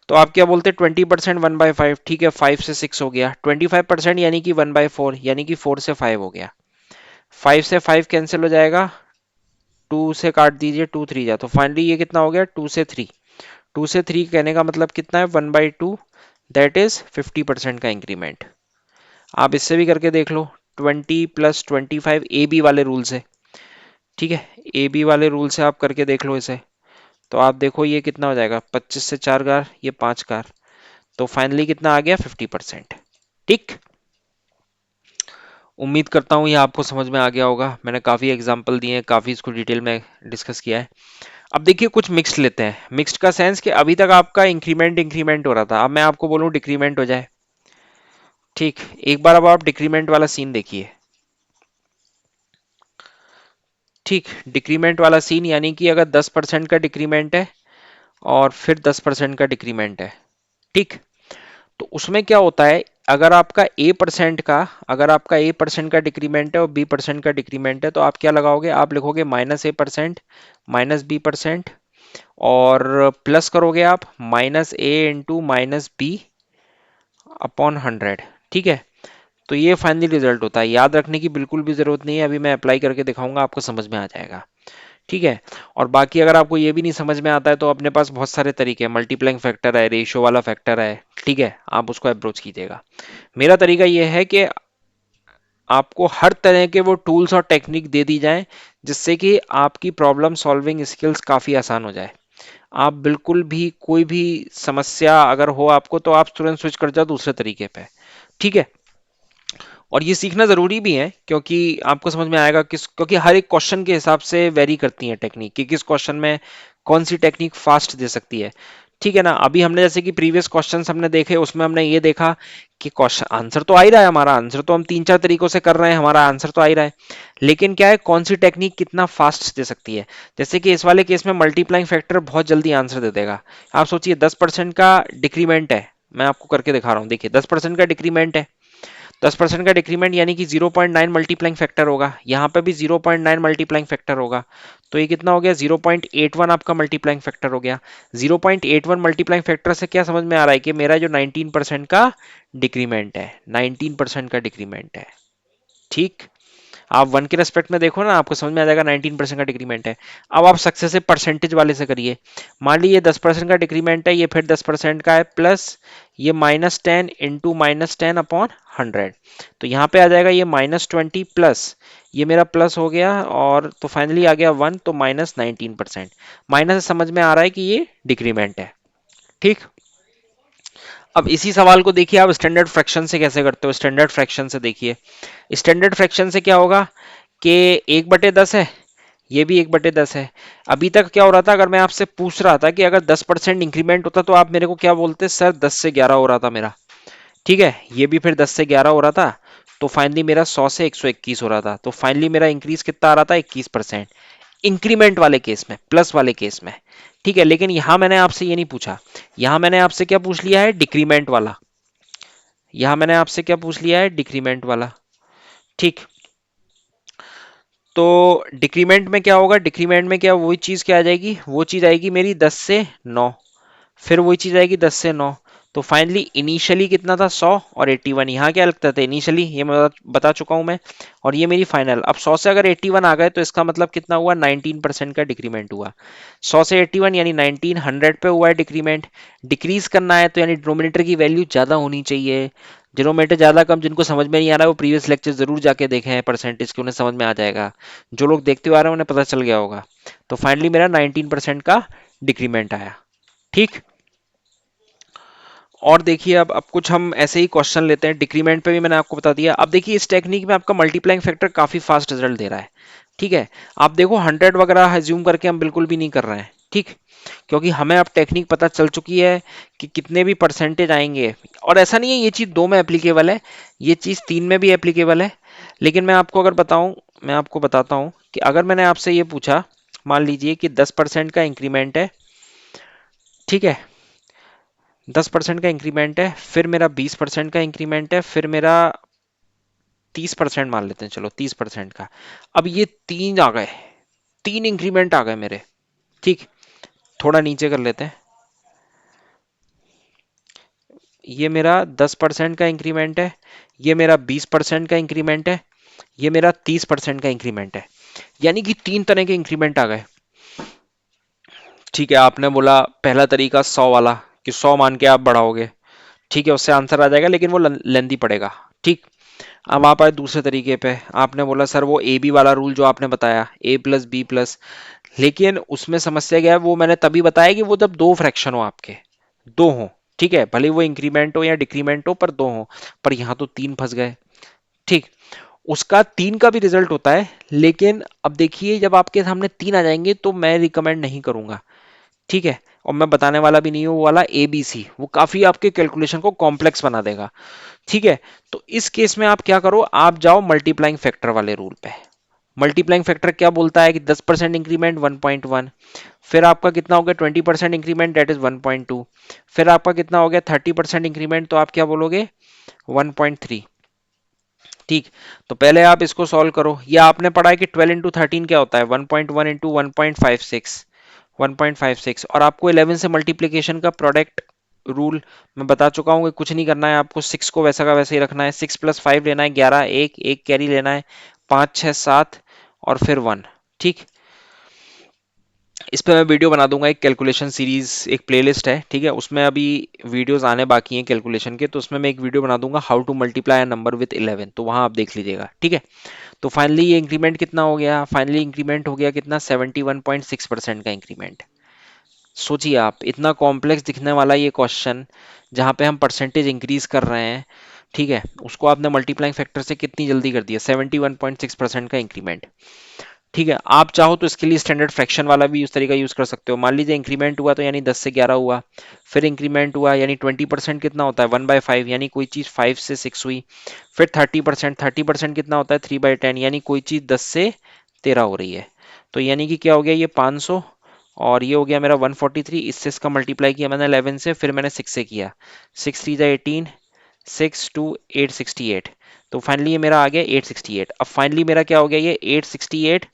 तो आप क्या बोलते हैं 20% 1/5, ठीक है 5 से 6 हो गया, 25% यानी कि 1/4, यानी कि 4 से 5 हो गया। 5 से 5 कैंसिल हो जाएगा, 2 से काट दीजिए, 2 3 जा, तो फाइनली ये कितना हो गया 2 से 3। 2 से 3 कहने का मतलब कितना है 1/2, दैट इज 50% का इंक्रीमेंट। आप इससे भी करके देख लो, 20 प्लस 25 ए बी वाले रूल से। ठीक है, ए बी वाले रूल से आप करके देख लो इसे, तो आप देखो ये कितना हो जाएगा, 25 से 4 कार, ये 5 कार, तो फाइनली कितना आ गया 50%। ठीक, उम्मीद करता हूँ ये आपको समझ में आ गया होगा, मैंने काफी एग्जांपल दिए हैं, काफी इसको डिटेल में डिस्कस किया है। अब देखिए कुछ मिक्स्ड लेते हैं, मिक्स्ड का सेंस कि अभी तक आपका इंक्रीमेंट इंक्रीमेंट हो रहा था, अब मैं आपको बोलूं डिक्रीमेंट हो जाए। ठीक, एक बार अब आप डिक्रीमेंट वाला सीन देखिए। ठीक, डिक्रीमेंट वाला सीन यानी कि अगर 10% का डिक्रीमेंट है और फिर 10% का डिक्रीमेंट है। ठीक, तो उसमें क्या होता है, अगर आपका ए परसेंट का डिक्रीमेंट है और बी परसेंट का डिक्रीमेंट है, तो आप क्या लगाओगे, आप लिखोगे -A% -B% और प्लस करोगे आप -A इंटू -B अपॉन 100। ठीक है, तो ये फाइनली रिजल्ट होता है, याद रखने की बिल्कुल भी जरूरत नहीं है, अभी मैं अप्लाई करके दिखाऊंगा, आपको समझ में आ जाएगा। ठीक है, और बाकी अगर आपको ये भी नहीं समझ में आता है तो अपने पास बहुत सारे तरीके हैं, मल्टीप्लाइंग फैक्टर है, रेशियो वाला फैक्टर है। ठीक है, आप उसको अप्रोच कीजिएगा। मेरा तरीका ये है कि आपको हर तरह के वो टूल्स और टेक्निक दे दी जाएं जिससे कि आपकी प्रॉब्लम सॉल्विंग स्किल्स काफ़ी आसान हो जाए। आप बिल्कुल भी कोई भी समस्या अगर हो आपको तो आप तुरंत स्विच कर जाओ दूसरे तरीके पे। ठीक है, और ये सीखना ज़रूरी भी है क्योंकि आपको समझ में आएगा क्योंकि हर एक क्वेश्चन के हिसाब से वेरी करती है टेक्निक कि किस क्वेश्चन में कौन सी टेक्निक फास्ट दे सकती है। ठीक है ना, अभी हमने जैसे कि प्रीवियस क्वेश्चंस हमने देखे, उसमें हमने ये देखा कि क्वेश्चन आंसर तो आ ही रहा है, हमारा आंसर तो हम तीन चार तरीकों से कर रहे हैं, हमारा आंसर तो आ ही रहा है, लेकिन क्या है कौन सी टेक्निक कितना फास्ट दे सकती है। जैसे कि इस वाले केस में मल्टीप्लाइंग फैक्टर बहुत जल्दी आंसर दे देगा। आप सोचिए 10% का डिक्रीमेंट है, मैं आपको करके दिखा रहा हूँ, देखिए 10% का डिक्रीमेंट है, 10% का डिक्रीमेंट यानी कि 0.9 मल्टीप्लाइंग फैक्टर होगा, यहाँ पे भी 0.9 मल्टीप्लाइंग फैक्टर होगा, तो ये कितना हो गया 0.81 आपका मल्टीप्लाइंग फैक्टर हो गया। 0.81 मल्टीप्लाइंग फैक्टर से क्या समझ में आ रहा है कि मेरा जो 19% का डिक्रीमेंट है, 19% का डिक्रीमेंट है। ठीक, आप वन के रेस्पेक्ट में देखो ना, आपको समझ में आ जाएगा 19% का डिक्रीमेंट है। अब आप सक्सेसिव परसेंटेज वाले से करिए, मान लीजिए 10% का डिक्रीमेंट है, ये फिर 10% का है, प्लस ये -10 इंटू -10 अपॉन 100, तो यहाँ पे आ जाएगा ये -20 प्लस ये मेरा प्लस हो गया और तो फाइनली आ गया 1, तो -19%। माइनस से समझ में आ रहा है कि ये डिक्रीमेंट है। ठीक, अब इसी सवाल को देखिए आप स्टैंडर्ड फ्रैक्शन से कैसे करते हो, स्टैंडर्ड फ्रैक्शन से देखिए। स्टैंडर्ड फ्रैक्शन से क्या होगा कि 1/10 है, ये भी 1/10 है। अभी तक क्या हो रहा था, अगर मैं आपसे पूछ रहा था कि अगर 10% इंक्रीमेंट होता तो आप मेरे को क्या बोलते, सर 10 से 11 हो रहा था मेरा। ठीक है, ये भी फिर 10 से 11 हो रहा था, तो फाइनली मेरा 100 से 121 हो रहा था, तो फाइनली मेरा इंक्रीज कितना आ रहा था, 21% इंक्रीमेंट वाले केस में, प्लस वाले केस में। ठीक है, लेकिन यहां मैंने आपसे ये नहीं पूछा, यहां मैंने आपसे क्या पूछ लिया है, डिक्रीमेंट वाला। यहां मैंने आपसे क्या पूछ लिया है, डिक्रीमेंट वाला। ठीक, तो डिक्रीमेंट में क्या होगा, डिक्रीमेंट में क्या वही चीज क्या आ जाएगी, वो चीज आएगी मेरी 10 से 9, फिर वही चीज आएगी 10 से 9, तो फाइनली इनिशियली कितना था 100 और 81, यहाँ क्या लगता था इनिशियली, ये मैं बता चुका हूं मैं, और ये मेरी फाइनल। अब 100 से अगर 81 आ गए तो इसका मतलब कितना हुआ, 19% का डिक्रीमेंट हुआ। 100 से 81 यानी 19, 100 पे हुआ है डिक्रीमेंट। डिक्रीज करना है तो यानी डिनोमिनेटर की वैल्यू ज्यादा होनी चाहिए। डिनोमिनेटर ज्यादा कम, जिनको समझ में नहीं आ रहा है वो प्रीवियस लेक्चर जरूर जाके देखें हैं परसेंटेज के, उन्हें समझ में आ जाएगा। जो लोग देखते हुए आ रहे हैं उन्हें पता चल गया होगा। तो फाइनली मेरा 19% का डिक्रीमेंट आया। ठीक, और देखिए अब कुछ हम ऐसे ही क्वेश्चन लेते हैं, डिक्रीमेंट पे भी मैंने आपको बता दिया। अब देखिए इस टेक्निक में आपका मल्टीप्लाइंग फैक्टर काफी फास्ट रिजल्ट दे रहा है। ठीक है, आप देखो 100 वगैरह एज्यूम करके हम बिल्कुल भी नहीं कर रहे हैं। ठीक, क्योंकि हमें अब टेक्निक पता चल चुकी है कि कितने भी परसेंटेज आएंगे, और ऐसा नहीं है ये चीज दो में एप्लीकेबल है, ये चीज तीन में भी एप्लीकेबल है। लेकिन मैं आपको अगर बताऊं, मैं आपको बताता हूं कि अगर मैंने आपसे ये पूछा, मान लीजिए कि 10% का इंक्रीमेंट है। ठीक है, 10% का इंक्रीमेंट है, फिर मेरा 20% का इंक्रीमेंट है, फिर मेरा 30% मान लेते हैं, चलो 30% का। अब ये तीन आ गए, तीन इंक्रीमेंट आ गए मेरे। ठीक, थोड़ा नीचे कर लेते हैं, ये मेरा 10% का इंक्रीमेंट है, ये मेरा 20% का इंक्रीमेंट है, ये मेरा 30% का इंक्रीमेंट है, यानी कि तीन तरह के इंक्रीमेंट आ गए। ठीक है, आपने बोला पहला तरीका 100 वाला कि 100 मान के आप बढ़ाओगे, ठीक है उससे आंसर आ जाएगा, लेकिन वो लेंदी पड़ेगा। ठीक, अब आप आए दूसरे तरीके पे, आपने बोला सर वो ए बी वाला रूल जो आपने बताया, A+B+, लेकिन उसमें समस्या क्या है, वो मैंने तभी बताया कि वो जब दो फ्रैक्शन हो आपके, दो हो। ठीक है, भले वो इंक्रीमेंट हो या डिक्रीमेंट हो पर दो हो, पर यहाँ तो तीन फंस गए। ठीक, उसका 3 का भी रिजल्ट होता है, लेकिन अब देखिए जब आपके सामने 3 आ जाएंगे तो मैं रिकमेंड नहीं करूंगा, ठीक है। और मैं बताने वाला भी नहीं हूँ वो वाला ए बी सी, वो काफी आपके कैलकुलेशन को कॉम्प्लेक्स बना देगा, ठीक है। तो इस केस में आप क्या करो, आप जाओ मल्टीप्लाइंग फैक्टर वाले रूल पे। मल्टीप्लाइंग फैक्टर क्या बोलता है कि 10% इंक्रीमेंट 1.1, फिर आपका कितना हो गया 20% इंक्रीमेंट दैट इज 1.2, फिर आपका कितना हो गया 30% इंक्रीमेंट तो आप क्या बोलोगे 1.3, ठीक। तो पहले आप इसको सॉल्व करो, या आपने पढ़ा है कि 12 इंटू 13 क्या होता है 1.1 इंटू 1.56, 1.56, और आपको 11 से मल्टीप्लीकेशन का प्रोडक्ट रूल मैं बता चुका हूँ कि कुछ नहीं करना है आपको, 6 को वैसा का वैसे ही रखना है, 6 प्लस 5 लेना है 11, एक एक कैरी लेना है, 5 6 7 और फिर 1, ठीक। इस पे मैं वीडियो बना दूंगा, एक कैलकुलेशन सीरीज एक प्लेलिस्ट है, ठीक है, उसमें अभी वीडियोस आने बाकी हैं कैलकुलेशन के, तो उसमें मैं एक वीडियो बना दूंगा how to multiply a number with 11, तो वहां आप देख लीजिएगा, ठीक है। तो फाइनली ये इंक्रीमेंट कितना हो गया, फाइनली इंक्रीमेंट हो गया कितना 71.6% का इंक्रीमेंट। सोचिए आप, इतना कॉम्प्लेक्स दिखने वाला ये क्वेश्चन जहां पे हम परसेंटेज इंक्रीज कर रहे हैं, ठीक है, उसको आपने मल्टीप्लाइंग फैक्टर से कितनी जल्दी कर दिया, 71.6% का इंक्रीमेंट, ठीक है। आप चाहो तो इसके लिए स्टैंडर्ड फ्रैक्शन वाला भी उस तरीका यूज कर सकते हो, मान लीजिए इंक्रीमेंट हुआ तो यानी 10 से 11 हुआ, फिर इंक्रीमेंट हुआ यानी 20% कितना होता है 1/5, यानी कोई चीज 5 से 6 हुई, फिर 30%, 30% कितना होता है 3/10, यानी कोई चीज 10 से 13 हो रही है, तो यानी कि क्या हो गया ये 500, और ये हो गया मेरा 143, इससे इसका मल्टीप्लाई किया मैंने 11 से, फिर मैंने 6 से किया, 6 3 18, 6 2 868, तो फाइनली ये मेरा आ गया 868। अब फाइनली मेरा क्या हो गया ये 868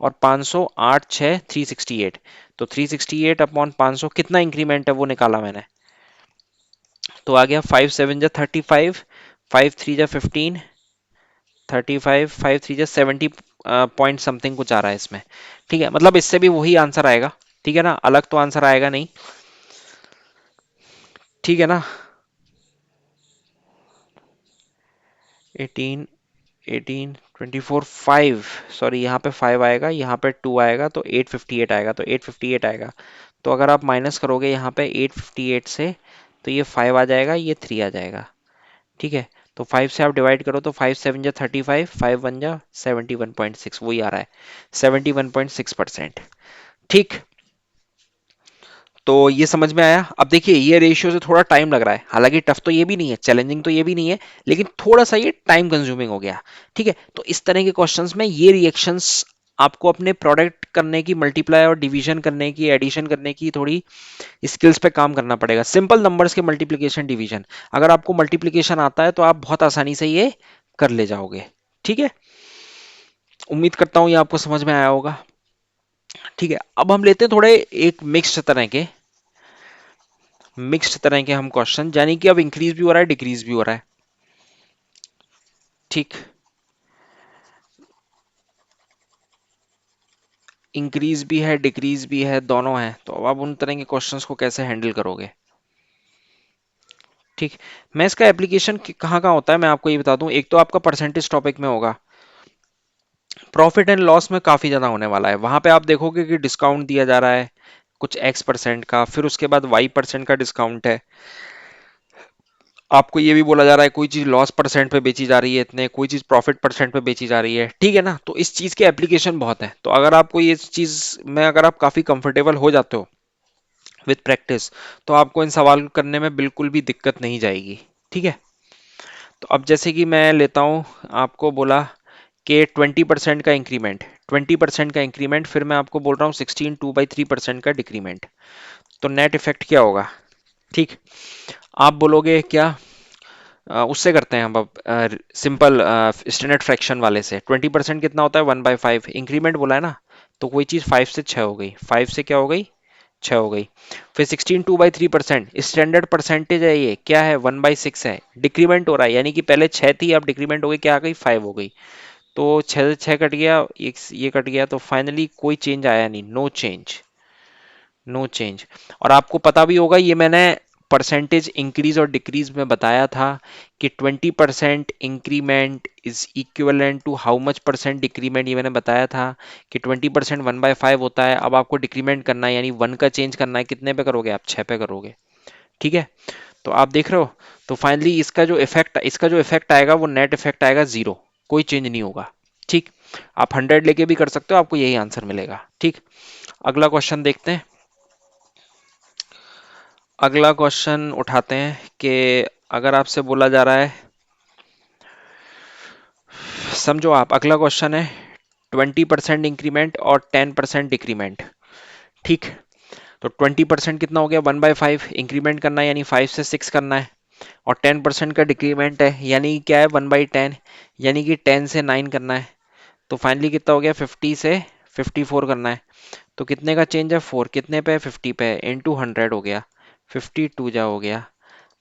और 500 8 6 368, तो 368 अपॉन 500 कितना इंक्रीमेंट है वो निकाला मैंने, तो आ गया 5 7 जा 35, 5 3 जा 15, 35 5 3 जा 70 पॉइंट समथिंग कुछ आ रहा है इसमें, ठीक है, मतलब इससे भी वही आंसर आएगा, ठीक है ना, अलग तो आंसर आएगा नहीं, ठीक है ना। 18 18 24 5, सॉरी यहाँ पे 5 आएगा, यहाँ पे 2 आएगा, तो 858 आएगा, तो 858 आएगा, तो अगर आप माइनस करोगे यहाँ पे 858 से, तो ये 5 आ जाएगा, ये 3 आ जाएगा, ठीक है। तो 5 से आप डिवाइड करो तो 5 7 जा 35, 5 1 जा 71.6, वही आ रहा है 71.6%, ठीक। तो ये समझ में आया। अब देखिए ये रेशियो से थोड़ा टाइम लग रहा है, हालांकि टफ तो ये भी नहीं है, चैलेंजिंग तो ये भी नहीं है, लेकिन थोड़ा सा ये टाइम कंज्यूमिंग हो गया, ठीक है। तो इस तरह के क्वेश्चंस में ये रिएक्शंस आपको अपने प्रोडक्ट करने की, मल्टीप्लाई और डिवीजन करने की, एडिशन करने की थोड़ी स्किल्स पे काम करना पड़ेगा। सिंपल नंबर्स के मल्टीप्लिकेशन डिवीजन, अगर आपको मल्टीप्लिकेशन आता है तो आप बहुत आसानी से ये कर ले जाओगे, ठीक है। उम्मीद करता हूं ये आपको समझ में आया होगा, ठीक है। अब हम लेते हैं थोड़े एक मिक्स्ड तरह के हम क्वेश्चन, यानी कि अब इंक्रीज भी हो रहा है डिक्रीज भी हो रहा है, ठीक। इंक्रीज भी है डिक्रीज भी है, दोनों है, तो अब आप उन तरह के क्वेश्चंस को कैसे हैंडल करोगे, ठीक। मैं इसका एप्लीकेशन कहाँ कहाँ होता है मैं आपको ये बता दूं, एक तो आपका परसेंटेज टॉपिक में होगा, प्रॉफिट एंड लॉस में काफी ज्यादा होने वाला है, वहां पे आप देखोगे कि डिस्काउंट दिया जा रहा है कुछ X% का, फिर उसके बाद Y% का डिस्काउंट है, आपको ये भी बोला जा रहा है कोई चीज लॉस परसेंट पे बेची जा रही है इतने, कोई चीज प्रॉफिट परसेंट पे बेची जा रही है, ठीक है ना। तो इस चीज के एप्लीकेशन बहुत है, तो अगर आपको ये चीज में अगर आप काफी कंफर्टेबल हो जाते हो विद प्रैक्टिस, तो आपको इन सवाल करने में बिल्कुल भी दिक्कत नहीं जाएगी, ठीक है। तो अब जैसे कि मैं लेता हूं, आपको बोला कि 20% का इंक्रीमेंट, 20% का इंक्रीमेंट, फिर मैं आपको बोल रहा हूँ 16 2/3% का डिक्रीमेंट, तो नेट इफेक्ट क्या होगा, ठीक। आप बोलोगे क्या, उससे करते हैं हम अब सिंपल स्टैंडर्ड फ्रैक्शन वाले से, 20% कितना होता है 1/5, इंक्रीमेंट बोला है ना, तो कोई चीज 5 से 6 हो गई, 5 से क्या हो गई 6 हो गई, फिर 16 2/3% स्टैंडर्ड परसेंटेज है, ये क्या है 1/6 है, डिक्रीमेंट हो रहा है, यानी कि पहले 6 थी अब डिक्रीमेंट हो गई, क्या आ गई 5 हो गई, तो 6 6 कट गया, ये कट गया, तो फाइनली कोई चेंज आया नहीं, नो चेंज, नो चेंज। और आपको पता भी होगा ये मैंने परसेंटेज इंक्रीज और डिक्रीज में बताया था कि 20% increment is equivalent to how much percent decrement, ये मैंने बताया था कि 20% 1/5 होता है, अब आपको डिक्रीमेंट करना है यानी 1 का चेंज करना है, कितने पे करोगे आप 6 पे करोगे, ठीक है। तो आप देख रहे हो, तो फाइनली इसका जो इफेक्ट आएगा वो नेट इफेक्ट आएगा जीरो, कोई चेंज नहीं होगा। ठीक, आप 100 लेके भी कर सकते हो, आपको यही आंसर मिलेगा। ठीक, अगला क्वेश्चन देखते हैं। अगला क्वेश्चन उठाते हैं कि अगर आपसे बोला जा रहा है, समझो आप, अगला क्वेश्चन है 20% इंक्रीमेंट और 10% डिक्रीमेंट। ठीक, तो 20% कितना हो गया, 1/5 इंक्रीमेंट करना है यानी 5 से 6 करना है, और 10% का डिक्रीमेंट है यानी क्या है, 1/10 यानी कि 10 से 9 करना है। तो फाइनली कितना हो गया, 50 से 54 करना है। तो कितने का चेंज है, 4 कितने पे है, 50 पे है, इंटू 100 हो गया, 52 जा हो गया।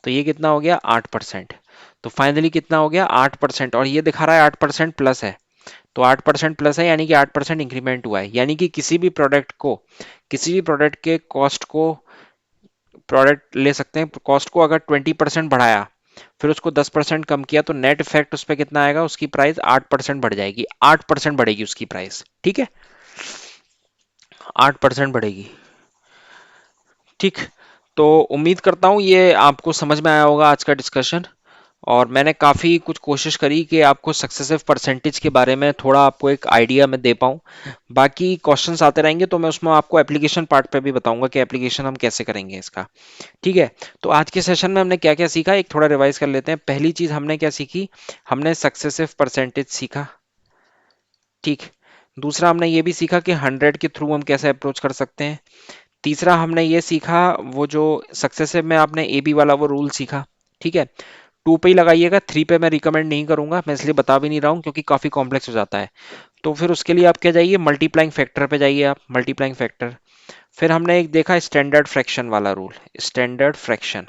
तो ये कितना हो गया, 8%। तो फाइनली कितना हो गया, 8%, और ये दिखा रहा है 8% प्लस है। तो 8% प्लस है यानी कि 8% इंक्रीमेंट हुआ है, यानी कि किसी भी प्रोडक्ट के कॉस्ट को, प्रोडक्ट ले सकते हैं, कॉस्ट को अगर 20% बढ़ाया, फिर उसको 10% कम किया, तो नेट इफेक्ट उस पर कितना आएगा, उसकी प्राइस 8% बढ़ जाएगी, 8% बढ़ेगी उसकी प्राइस। ठीक है, 8% बढ़ेगी। ठीक, तो उम्मीद करता हूँ ये आपको समझ में आया होगा आज का डिस्कशन, और मैंने काफ़ी कुछ कोशिश करी कि आपको सक्सेसिव परसेंटेज के बारे में थोड़ा आपको एक आइडिया मैं दे पाऊँ। बाकी क्वेश्चंस आते रहेंगे तो मैं उसमें आपको एप्लीकेशन पार्ट पे भी बताऊंगा कि एप्लीकेशन हम कैसे करेंगे इसका। ठीक है, तो आज के सेशन में हमने क्या क्या सीखा, एक थोड़ा रिवाइज कर लेते हैं। पहली चीज़ हमने क्या सीखी, हमने सक्सेसिव परसेंटेज सीखा। ठीक, दूसरा हमने ये भी सीखा कि 100 के थ्रू हम कैसे अप्रोच कर सकते हैं। तीसरा हमने ये सीखा, वो जो सक्सेसिव में आपने ए बी वाला वो रूल सीखा। ठीक है, 2 पे ही लगाइएगा, 3 पे मैं रिकमेंड नहीं करूंगा, मैं इसलिए बता भी नहीं रहा हूँ क्योंकि काफ़ी कॉम्प्लेक्स हो जाता है। तो फिर उसके लिए आप क्या जाइए, मल्टीप्लाइंग फैक्टर पे जाइए, आप मल्टीप्लाइंग फैक्टर। फिर हमने एक देखा स्टैंडर्ड फ्रैक्शन वाला rule, standard fraction,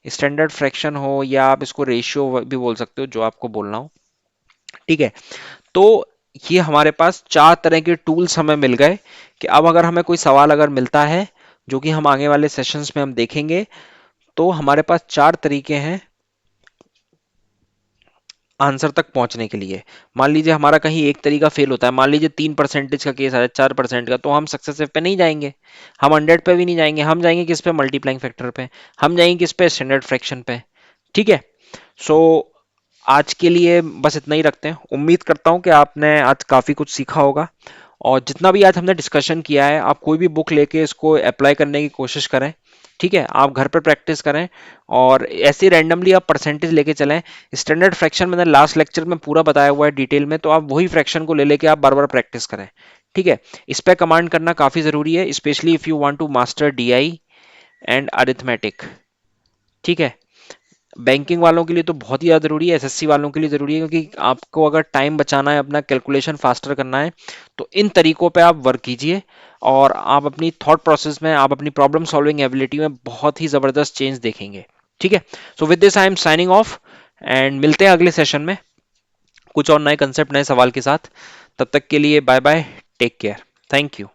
standard fraction हो या आप इसको रेशियो भी बोल सकते हो, जो आपको बोलना हो। ठीक है, तो ये हमारे पास 4 तरह के टूल्स हमें मिल गए कि अब अगर हमें कोई सवाल अगर मिलता है, जो कि हम आगे वाले सेशंस में हम देखेंगे, तो हमारे पास 4 तरीके हैं आंसर तक पहुंचने के लिए। मान लीजिए हमारा कहीं एक तरीका फेल होता है, मान लीजिए 3% का केस है, 4% का, तो हम सक्सेसिव पे नहीं जाएंगे, हम 100 पे भी नहीं जाएंगे, हम जाएंगे किस पे, मल्टीप्लाइंग फैक्टर पे, हम जाएंगे किस पे, स्टैंडर्ड फ्रैक्शन पे। ठीक है, सो आज के लिए बस इतना ही रखते हैं। उम्मीद करता हूं कि आपने आज काफी कुछ सीखा होगा, और जितना भी आज हमने डिस्कशन किया है, आप कोई भी बुक लेके इसको अप्लाई करने की कोशिश करें। ठीक है, आप घर पर प्रैक्टिस करें, और ऐसे रैंडमली आप परसेंटेज लेके चलें। स्टैंडर्ड फ्रैक्शन मैंने लास्ट लेक्चर में पूरा बताया हुआ है डिटेल में, तो आप वही फ्रैक्शन को ले लेके आप बार बार प्रैक्टिस करें। ठीक है, इस पे कमांड करना काफी जरूरी है, specially if you want to master DI and arithmetic. ठीक है, बैंकिंग वालों के लिए तो बहुत ही ज़्यादा ज़रूरी है, एसएससी वालों के लिए ज़रूरी है, क्योंकि आपको अगर टाइम बचाना है, अपना कैलकुलेशन फास्टर करना है, तो इन तरीकों पे आप वर्क कीजिए, और आप अपनी थॉट प्रोसेस में, आप अपनी प्रॉब्लम सॉल्विंग एबिलिटी में बहुत ही ज़बरदस्त चेंज देखेंगे। ठीक है, so with this I am signing off, and मिलते हैं अगले सेशन में कुछ और नए कंसेप्ट, नए सवाल के साथ। तब तक के लिए bye bye, take care, thank you.